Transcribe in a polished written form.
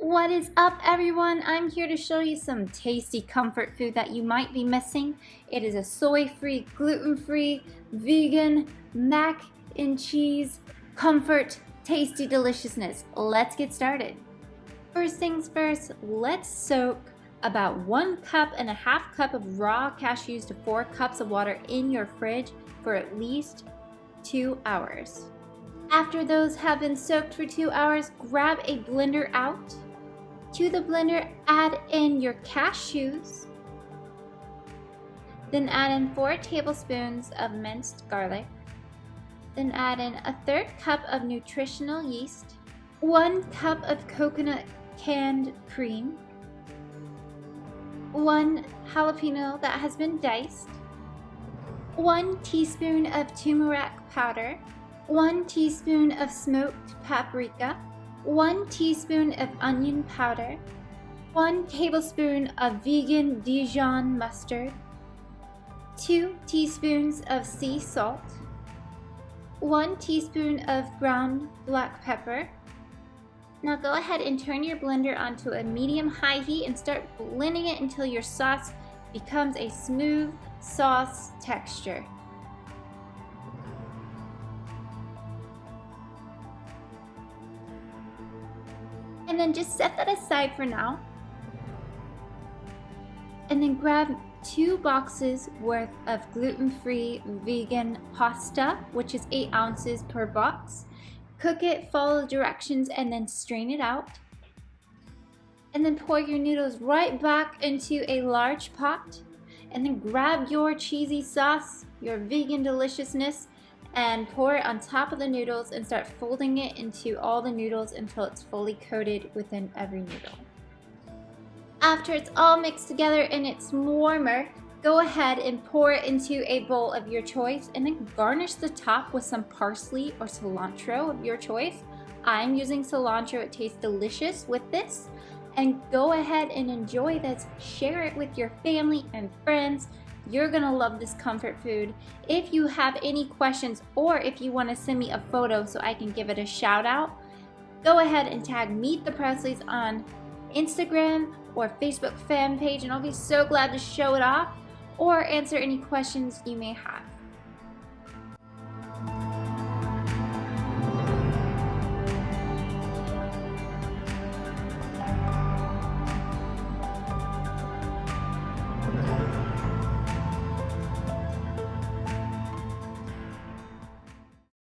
What is up, everyone? I'm here to show you some tasty comfort food that you might be missing. It is a soy-free, gluten-free, vegan, mac and cheese, comfort, tasty deliciousness. Let's get started. First things first, let's soak about 1.5 cups of raw cashews to 4 cups of water in your fridge for at least 2 hours. After those have been soaked for 2 hours, grab a blender out. To the blender, add in your cashews. Then add in 4 tablespoons of minced garlic. Then add in a 1/3 cup of nutritional yeast, 1 cup of coconut canned cream, 1 jalapeno that has been diced, 1 teaspoon of turmeric powder, 1 teaspoon of smoked paprika, 1 teaspoon of onion powder, 1 tablespoon of vegan Dijon mustard, 2 teaspoons of sea salt, 1 teaspoon of ground black pepper. Now go ahead and turn your blender onto a medium-high heat and start blending it until your sauce becomes a smooth sauce texture. And then just set that aside for now. And then grab 2 boxes worth of gluten-free vegan pasta, which is 8 ounces per box. Cook it, follow the directions, and then strain it out. And then pour your noodles right back into a large pot. And then grab your cheesy sauce, your vegan deliciousness, and pour it on top of the noodles and start folding it into all the noodles until it's fully coated within every noodle. After it's all mixed together and it's warmer, go ahead and pour it into a bowl of your choice and then garnish the top with some parsley or cilantro of your choice. I'm using cilantro, it tastes delicious with this. And go ahead and enjoy this. Share it with your family and friends. You're gonna love this comfort food. If you have any questions or if you wanna send me a photo so I can give it a shout out, go ahead and tag Meet the Presleys on Instagram or Facebook fan page and I'll be so glad to show it off or answer any questions you may have.